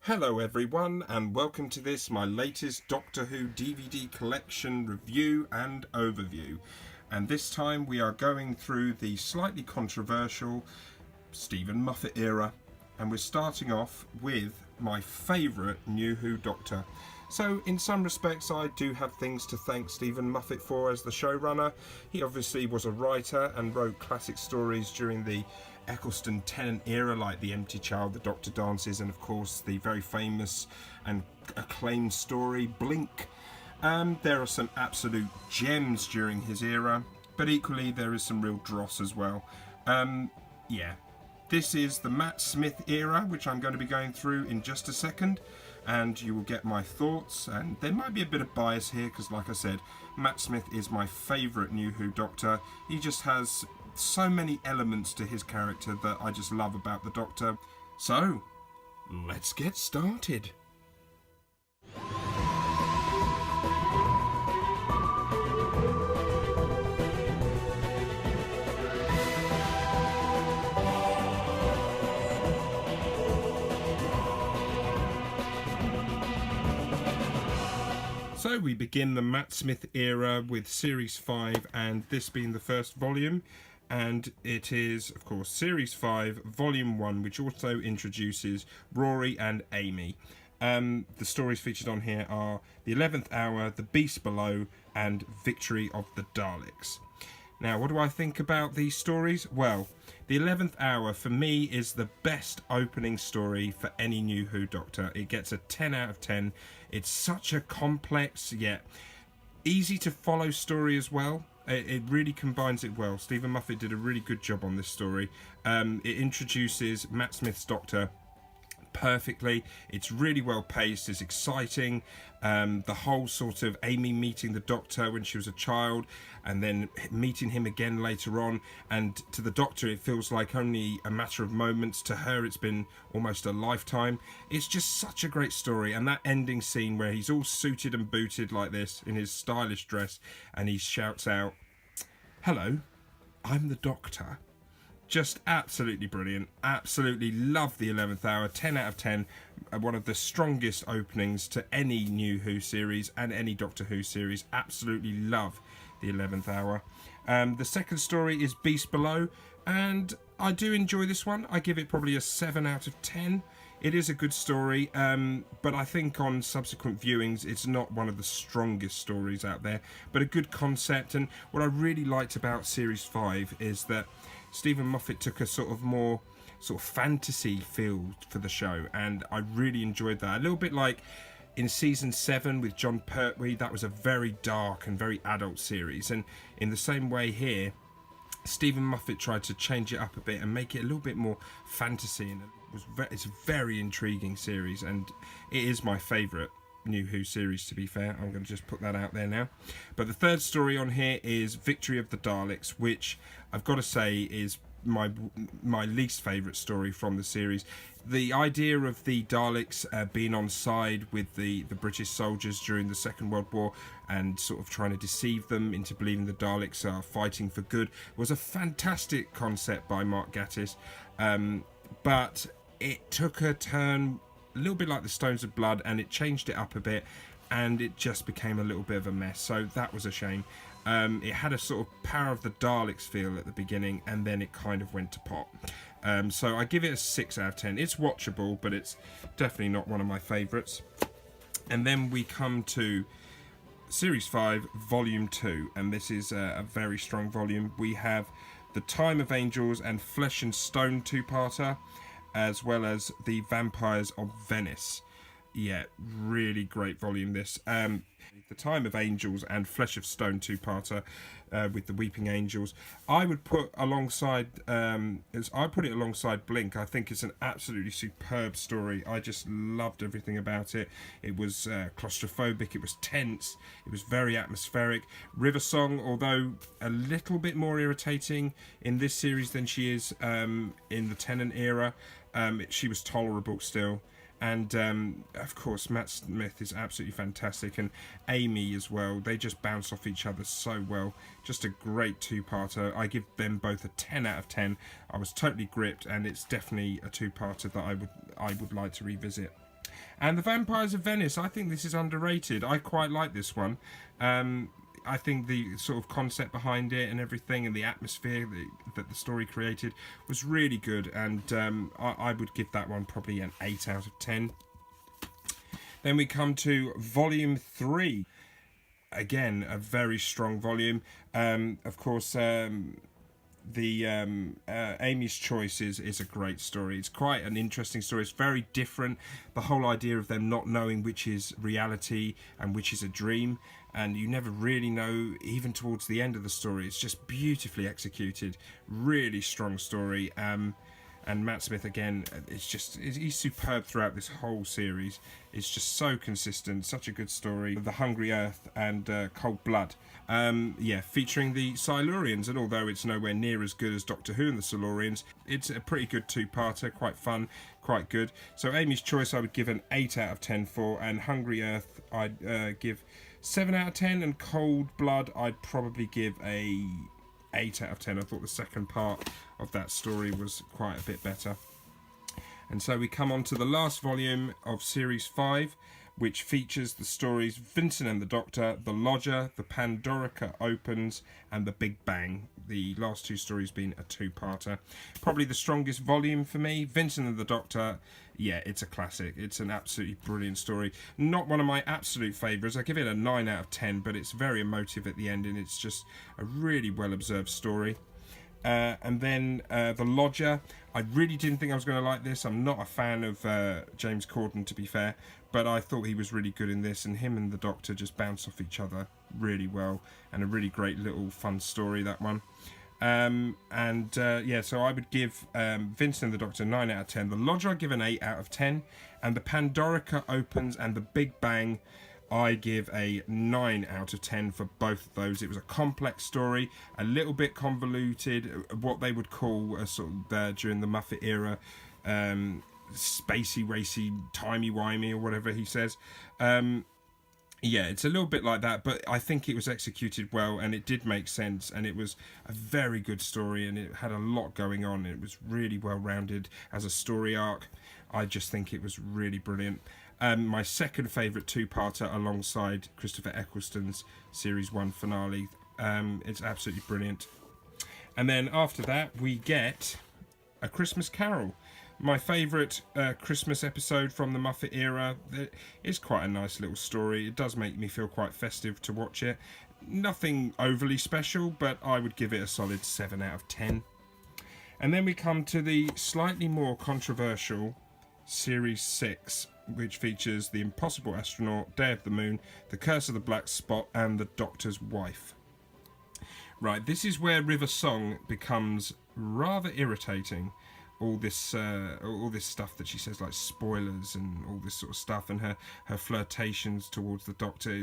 Hello everyone, and welcome to this, my latest Doctor Who DVD collection review and overview. And this time we are going through the slightly controversial Stephen Moffat era, and we're starting off with my favourite New Who Doctor. So in some respects I do have things to thank Stephen Moffat for as the showrunner. He obviously was a writer and wrote classic stories during the Eccleston-Tennant era, like The Empty Child, The Doctor Dances, and of course the very famous and acclaimed story Blink. There are some absolute gems during his era, but equally there is some real dross as well. This is the Matt Smith era, which I'm going to be going through in just a second, and you will get my thoughts. And there might be a bit of bias here because, like I said, Matt Smith is my favourite New Who Doctor. He just has so many elements to his character that I just love about the Doctor. So, let's get started. So we begin the Matt Smith era with Series 5, and this being the first volume. And it is, of course, Series 5, Volume 1, which also introduces Rory and Amy. The stories featured on here are The 11th Hour, The Beast Below, and Victory of the Daleks. Now, what do I think about these stories? Well, The 11th Hour, for me, is the best opening story for any New Who Doctor. It gets a 10 out of 10. It's such a complex, yet easy to follow story as well. It really combines it well. Stephen Moffat did a really good job on this story. It introduces Matt Smith's Doctor perfectly. It's really well paced. It's exciting. The whole sort of Amy meeting the Doctor when she was a child and then meeting him again later on, and to the Doctor it feels like only a matter of moments. To her it's been almost a lifetime. It's just such a great story, and that ending scene where he's all suited and booted like this in his stylish dress and he shouts out, "Hello, I'm the Doctor." Just absolutely brilliant. Absolutely love the 11th Hour. 10 out of 10. One of the strongest openings to any New Who series and any Doctor Who series. Absolutely love the 11th Hour. The second story is Beast Below, and I do enjoy this one. I give it probably a 7 out of 10. It is a good story, but I think on subsequent viewings it's not one of the strongest stories out there, but a good concept. And what I really liked about Series 5 is that Stephen Moffat took a sort of more sort of fantasy feel for the show, and I really enjoyed that. A little bit like in Season 7 with John Pertwee, that was a very dark and very adult series, and in the same way here, Stephen Moffat tried to change it up a bit and make it a little bit more fantasy, and it's a very intriguing series, and it is my favourite New Who series, to be fair. I'm going to just put that out there now. But the third story on here is Victory of the Daleks, which I've got to say is my least favourite story from the series. The idea of the Daleks being on side with the British soldiers during the Second World War and sort of trying to deceive them into believing the Daleks are fighting for good was a fantastic concept by Mark Gatiss, but it took a turn a little bit like the Stones of Blood, and it changed it up a bit, and it just became a little bit of a mess, so that was a shame. It had a sort of Power of the Daleks feel at the beginning, and then it kind of went to pot. So I give it a 6 out of 10. It's watchable, but it's definitely not one of my favourites. And then we come to Series 5, Volume 2, and this is a very strong volume. We have The Time of Angels and Flesh and Stone two-parter, as well as The Vampires of Venice. Yeah, really great volume this. The Time of Angels and Flesh of Stone two-parter with the Weeping Angels. I would put alongside, I put it alongside Blink. I think it's an absolutely superb story. I just loved everything about it. It was claustrophobic. It was tense. It was very atmospheric. River Song, although a little bit more irritating in this series than she is in the Tennant era, she was tolerable still. And of course Matt Smith is absolutely fantastic, and Amy as well. They just bounce off each other so well. Just a great two-parter. I give them both a 10 out of 10. I was totally gripped, and it's definitely a two-parter that I would like to revisit. And the Vampires of Venice, I think this is underrated. I quite like this one. I think the sort of concept behind it and everything and the atmosphere that the story created was really good, and I would give that one probably an 8 out of 10. Then we come to Volume 3. Again, a very strong volume. Of course, Amy's Choice is a great story. It's quite an interesting story. It's very different. The whole idea of them not knowing which is reality and which is a dream, and you never really know even towards the end of the story. It's just beautifully executed, really strong story. And Matt Smith, again, he's superb throughout this whole series. It's just so consistent, such a good story. The Hungry Earth and Cold Blood. Featuring the Silurians, and although it's nowhere near as good as Doctor Who and the Silurians, it's a pretty good two-parter, quite fun, quite good. So Amy's Choice I would give an 8 out of 10 for, and Hungry Earth I'd give 7 out of 10, and Cold Blood I'd probably give a 8 out of 10. I thought the second part of that story was quite a bit better. And so we come on to the last volume of Series 5, which features the stories Vincent and the Doctor, The Lodger, The Pandorica Opens, and The Big Bang. The last two stories being a two-parter. Probably the strongest volume for me. Vincent and the Doctor, yeah, it's a classic. It's an absolutely brilliant story. Not one of my absolute favourites. I give it a 9 out of 10, but it's very emotive at the end, and it's just a really well-observed story. And then The Lodger. I really didn't think I was going to like this. I'm not a fan of James Corden, to be fair, but I thought he was really good in this, and him and the Doctor just bounce off each other really well, and a really great little fun story, that one. So I would give Vincent and the Doctor 9 out of 10. The Lodger I give an 8 out of 10, and the Pandorica Opens and the Big Bang I give a 9 out of 10 for both of those. It was a complex story, a little bit convoluted, what they would call a sort of during the Moffat era, spacey, racy, timey-wimey, or whatever he says. It's a little bit like that, but I think it was executed well, and it did make sense, and it was a very good story, and it had a lot going on. It was really well-rounded as a story arc. I just think it was really brilliant. My second favourite two-parter alongside Christopher Eccleston's Series 1 finale. It's absolutely brilliant. And then after that, we get A Christmas Carol. My favourite Christmas episode from the Moffat era. It's quite a nice little story. It does make me feel quite festive to watch it. Nothing overly special, but I would give it a solid 7 out of 10. And then we come to the slightly more controversial Series 6, which features The Impossible Astronaut, Day of the Moon, The Curse of the Black Spot, and The Doctor's Wife. Right, this is where River Song becomes rather irritating. All this stuff that she says, like spoilers and all this sort of stuff, and her flirtations towards the Doctor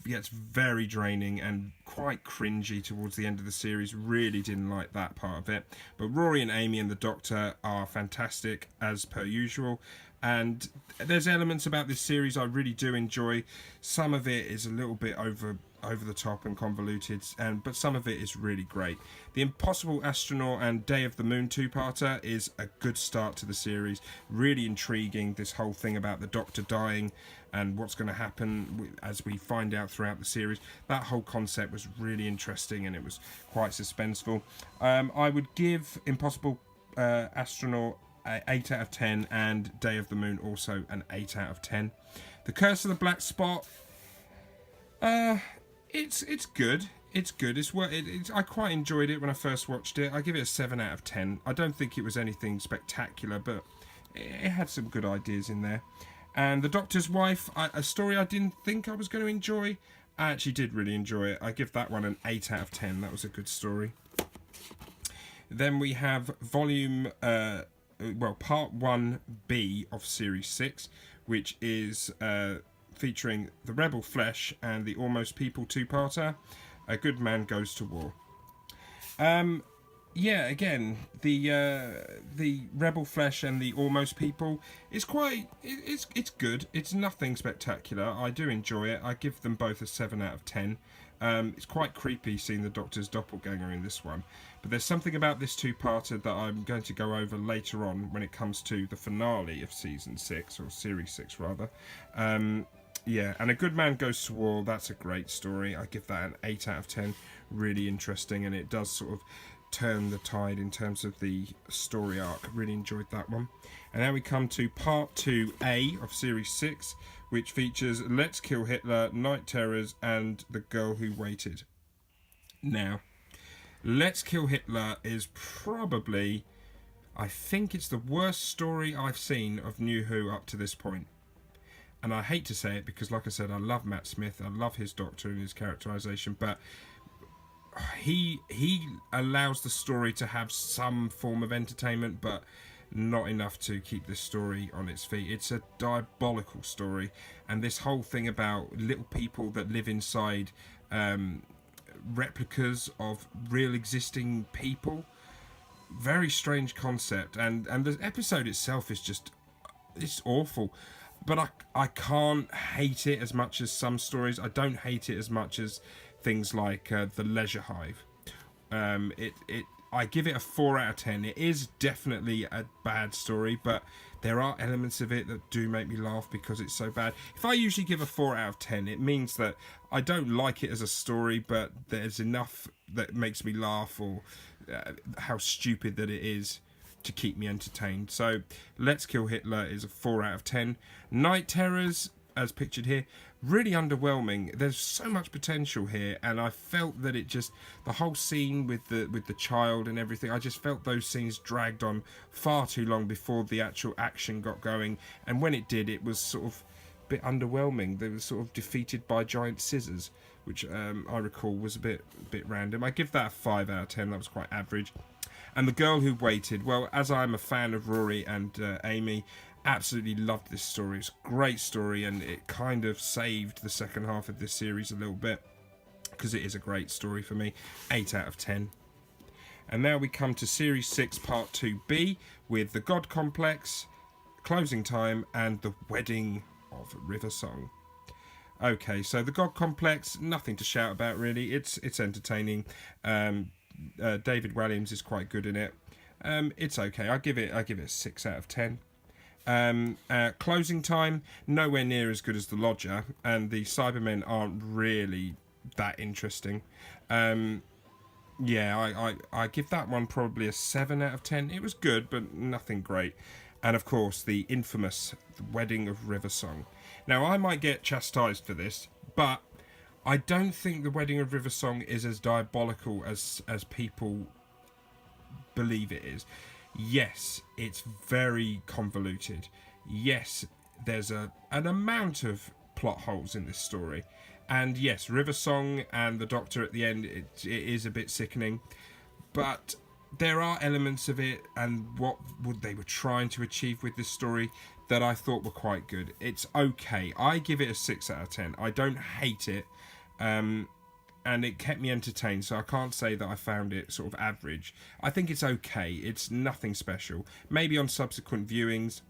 gets very draining and quite cringy towards the end of the series. Really didn't like that part of it. But Rory and Amy and the Doctor are fantastic as per usual. And there's elements about this series I really do enjoy. Some of it is a little bit over the top and convoluted, but some of it is really great. The Impossible Astronaut and Day of the Moon two-parter is a good start to the series. Really intriguing, this whole thing about the Doctor dying and what's going to happen as we find out throughout the series. That whole concept was really interesting, and it was quite suspenseful. I would give Impossible Astronaut 8 out of 10, and Day of the Moon also an 8 out of 10. The Curse of the Black Spot, it's good. It's good. I quite enjoyed it when I first watched it. I give it a 7 out of 10. I don't think it was anything spectacular, but it had some good ideas in there. And The Doctor's Wife, a story I didn't think I was going to enjoy. I actually did really enjoy it. I give that one an 8 out of 10. That was a good story. Then we have Part 1B of Series 6, which is featuring the Rebel Flesh and the Almost People two-parter, A Good Man Goes to War. Again, the Rebel Flesh and the Almost People is it's good. It's nothing spectacular. I do enjoy it. I give them both a 7 out of 10. It's quite creepy seeing the Doctor's doppelganger in this one. But there's something about this two-parter that I'm going to go over later on when it comes to the finale of Season 6, or Series 6 rather. Yeah, and A Good Man Goes to War, that's a great story. I give that an 8 out of 10. Really interesting, and it does sort of turn the tide in terms of the story arc. Really enjoyed that one. And now we come to Part 2A of Series 6, which features Let's Kill Hitler, Night Terrors, and The Girl Who Waited. Now, Let's Kill Hitler is probably, I think it's the worst story I've seen of New Who up to this point. And I hate to say it because, like I said, I love Matt Smith. I love his Doctor and his characterisation. But he allows the story to have some form of entertainment, but not enough to keep this story on its feet. It's a diabolical story. And this whole thing about little people that live inside replicas of real existing people. Very strange concept. And the episode itself is just... it's awful. But I can't hate it as much as some stories. I don't hate it as much as things like The Leisure Hive. I give it a 4 out of 10. It is definitely a bad story, but there are elements of it that do make me laugh because it's so bad. If I usually give a 4 out of 10, it means that I don't like it as a story, but there's enough that makes me laugh, or how stupid that it is, to keep me entertained. So Let's Kill Hitler is a 4 out of 10. Night Terrors, as pictured here, really underwhelming. There's so much potential here, and I felt that it just, the whole scene with the child and everything, I just felt those scenes dragged on far too long before the actual action got going, and when it did, it was sort of a bit underwhelming. They were sort of defeated by giant scissors, which I recall was a bit random. I give that a 5 out of 10. That was quite average. And The Girl Who Waited, well, as I'm a fan of Rory and Amy, absolutely loved this story. It's a great story, and it kind of saved the second half of this series a little bit, because it is a great story for me. 8 out of 10. And now we come to Series 6 Part 2B with The God Complex, Closing Time, and The Wedding of River Song. Okay, so The God Complex, nothing to shout about really. It's entertaining. David Walliams is quite good in it. It's okay. I give it a 6 out of 10. Closing Time, nowhere near as good as The Lodger, and the Cybermen aren't really that interesting. Yeah, I give that one probably a 7 out of 10. It was good, but nothing great. And of course, the infamous The Wedding of River Song. Now, I might get chastised for this, but I don't think The Wedding of River Song is as diabolical as people believe it is. Yes, it's very convoluted. Yes, there's an amount of plot holes in this story. And yes, River Song and the Doctor at the end, it is a bit sickening. But there are elements of it and what they were trying to achieve with this story that I thought were quite good. It's okay. I give it a 6 out of 10. I don't hate it. And it kept me entertained, so I can't say that I found it sort of average. I think it's okay. It's nothing special. Maybe on subsequent viewings,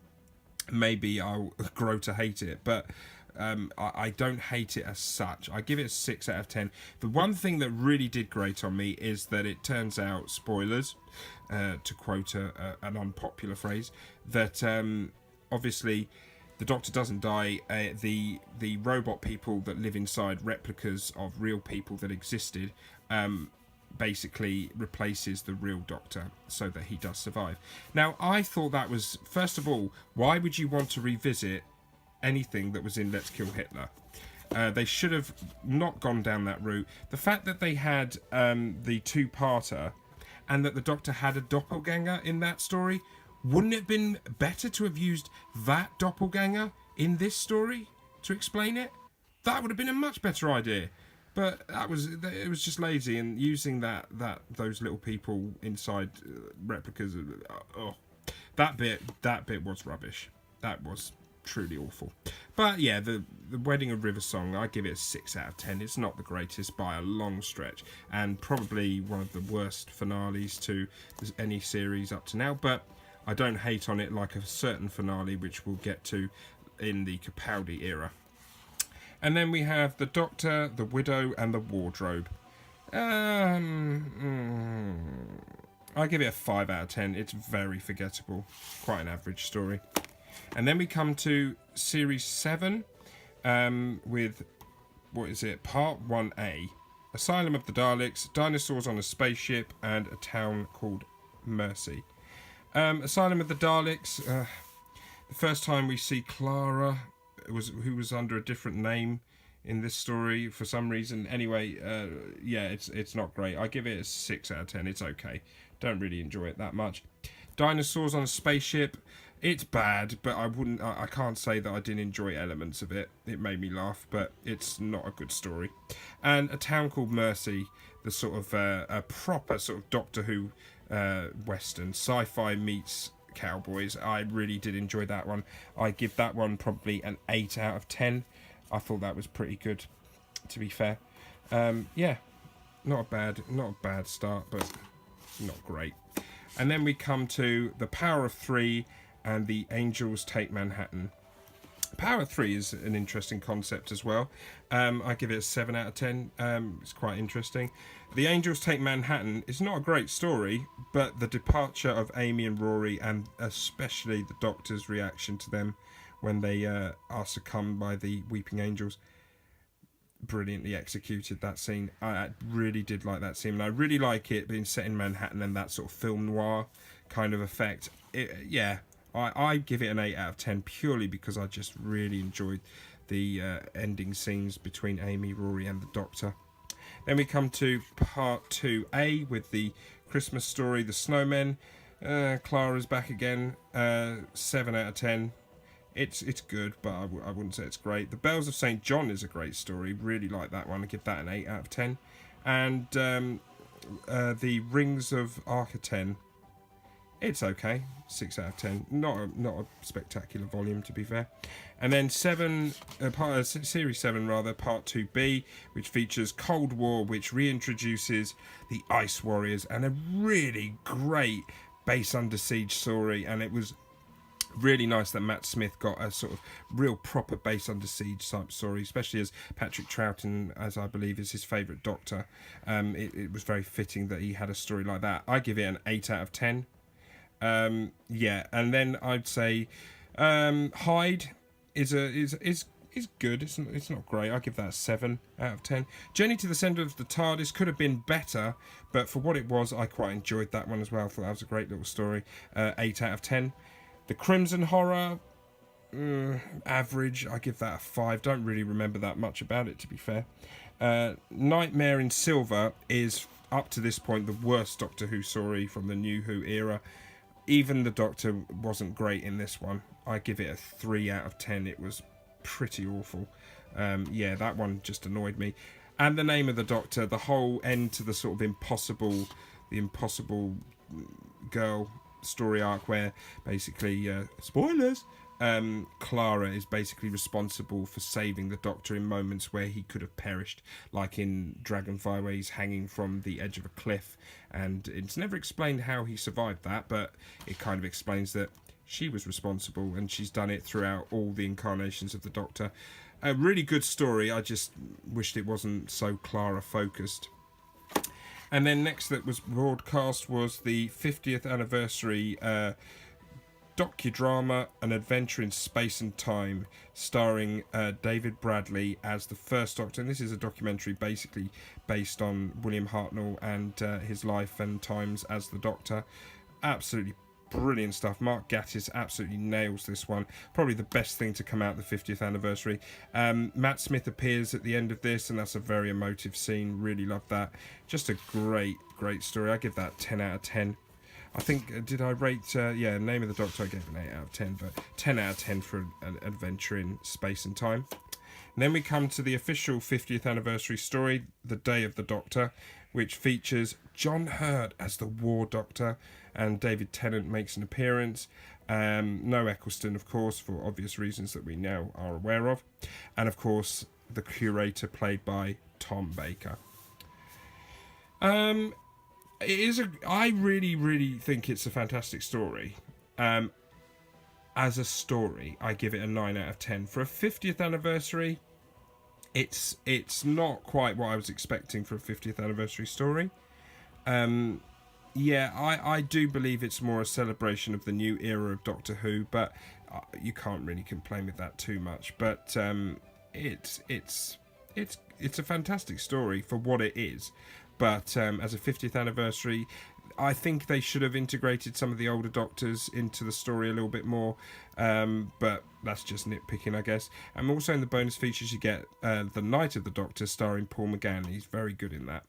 maybe I'll grow to hate it, but I don't hate it as such. I give it a 6 out of 10. The one thing that really did grate on me is that it turns out, spoilers, to quote an unpopular phrase, that obviously the Doctor doesn't die. The robot people that live inside replicas of real people that existed basically replaces the real Doctor so that he does survive. Now, I thought that was, first of all, why would you want to revisit anything that was in Let's Kill Hitler? They should have not gone down that route. The fact that they had the two-parter and that the Doctor had a doppelganger in that story, wouldn't it have been better to have used that doppelganger in this story to explain it? That would have been a much better idea. But it was just lazy, and using those little people inside replicas. That bit was rubbish. That was truly awful. But yeah, the Wedding of River Song, I give it a 6 out of 10. It's not the greatest by a long stretch, and probably one of the worst finales to any series up to now. But I don't hate on it like a certain finale which we'll get to in the Capaldi era. And then we have the Doctor, the Widow, and the Wardrobe. I give it a 5 out of 10. It's very forgettable. Quite an average story. And then we come to Series 7 with, what is it, Part 1A. Asylum of the Daleks, Dinosaurs on a Spaceship, and a town called Mercy. Asylum of the Daleks, the first time we see Clara, who was under a different name in this story for some reason. Anyway, yeah, it's not great. I give it a 6 out of 10. It's okay. Don't really enjoy it that much. Dinosaurs on a Spaceship, it's bad, but I can't say that I didn't enjoy elements of it. It made me laugh, but it's not a good story. And A Town Called Mercy, the sort of a proper sort of Doctor Who Western, sci-fi meets cowboys. I really did enjoy that one. I give that one probably an 8 out of 10. I thought that was pretty good, to be fair. Yeah, not a bad start, but not great. And then we come to The Power of Three and The Angels Take Manhattan. Power of Three is an interesting concept as well. I give it a 7 out of 10. It's quite interesting. The Angels Take Manhattan is not a great story, but the departure of Amy and Rory, and especially the Doctor's reaction to them when they are succumbed by the Weeping Angels, brilliantly executed, that scene. I really did like that scene, and I really like it being set in Manhattan and that sort of film noir kind of effect. I give it an 8 out of 10 purely because I just really enjoyed the ending scenes between Amy, Rory and the Doctor. Then we come to Part 2A with the Christmas story, The Snowmen. Clara's back again. 7 out of 10. It's good, but I wouldn't say it's great. The Bells of St. John is a great story. Really like that one. I give that an 8 out of 10. And the Rings of Arcaten, it's okay. 6 out of 10. Not a spectacular volume, to be fair. And then Series 7, Part 2B, which features Cold War, which reintroduces the Ice Warriors, and a really great Base Under Siege story. And it was really nice that Matt Smith got a sort of real proper Base Under Siege type story, especially as Patrick Troughton, as I believe, is his favourite Doctor. It was very fitting that he had a story like that. I give it an 8 out of 10. Yeah, and then I'd say Hyde is good. It's not great. I give that a 7 out of 10. Journey to the Centre of the TARDIS could have been better, but for what it was, I quite enjoyed that one as well. I thought that was a great little story. 8 out of 10. The Crimson Horror, average. I give that a 5. Don't really remember that much about it, to be fair. Nightmare in Silver is, up to this point, the worst Doctor Who story from the New Who era. Even the Doctor wasn't great in this one. I give it a 3 out of 10. It was pretty awful. Yeah, that one just annoyed me. And The Name of the Doctor, the whole end to the sort of impossible girl story arc, where basically, spoilers, Clara is basically responsible for saving the Doctor in moments where he could have perished, like in Dragonfire, where he's hanging from the edge of a cliff, and it's never explained how he survived that, but it kind of explains that she was responsible, and she's done it throughout all the incarnations of the Doctor. A really good story. I just wished it wasn't so Clara focused. And then next that was broadcast was the 50th anniversary docudrama, An Adventure in Space and Time, starring David Bradley as the first Doctor. And this is a documentary basically based on William Hartnell and his life and times as the Doctor. Absolutely brilliant stuff. Mark Gatiss absolutely nails this one. Probably the best thing to come out of the 50th anniversary. Matt Smith appears at the end of this, and that's a very emotive scene. Really love that. Just a great story. I give that 10 out of 10. I think, did I rate, Name of the Doctor, I gave an 8 out of 10, but 10 out of 10 for an adventure in space and time. And then we come to the official 50th anniversary story, The Day of the Doctor, which features John Hurt as the War Doctor, and David Tennant makes an appearance. No Eccleston, of course, for obvious reasons that we now are aware of. And, of course, the curator played by Tom Baker. I really think it's a fantastic story. As a story, I give it a 9 out of 10. For a 50th anniversary, it's not quite what I was expecting for a 50th anniversary story. Yeah, I do believe it's more a celebration of the new era of Doctor Who, but you can't really complain with that too much. But it's a fantastic story for what it is. But as a 50th anniversary, I think they should have integrated some of the older Doctors into the story a little bit more, but that's just nitpicking, I guess. And also in the bonus features you get The Night of the Doctor starring Paul McGann. He's very good in that.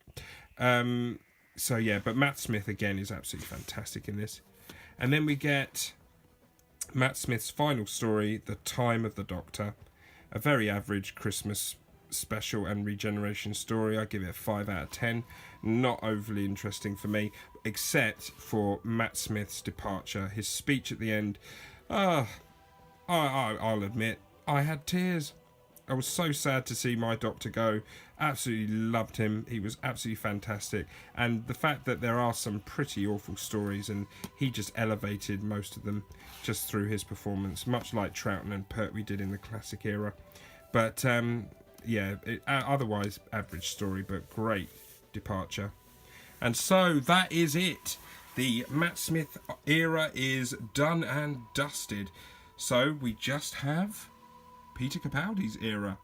So yeah, but Matt Smith again is absolutely fantastic in this. And then we get Matt Smith's final story, The Time of the Doctor. A very average Christmas special and regeneration story. I give it a 5 out of 10. Not overly interesting for me, except for Matt Smith's departure. His speech at the end, I'll admit, I had tears. I was so sad to see my Doctor go. Absolutely loved him. He was absolutely fantastic. And the fact that there are some pretty awful stories, and he just elevated most of them just through his performance, much like Troughton and Pertwee did in the classic era. But yeah, otherwise average story, but great departure. And so that is it. The Matt Smith era is done and dusted. So we just have Peter Capaldi's era,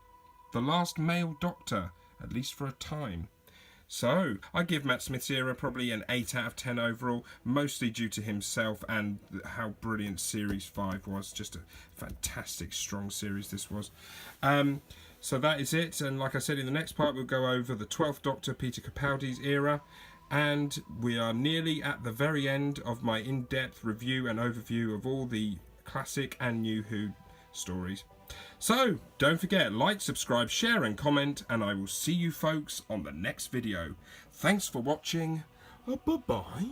the last male Doctor, at least for a time. So I give Matt Smith's era probably an 8 out of 10 overall, mostly due to himself and how brilliant Series 5 was. Just a fantastic, strong series this was. So that is it, and like I said, in the next part we'll go over the 12th Doctor, Peter Capaldi's era, and we are nearly at the very end of my in-depth review and overview of all the classic and new Who stories. So, don't forget, like, subscribe, share and comment, and I will see you folks on the next video. Thanks for watching. Bye-bye.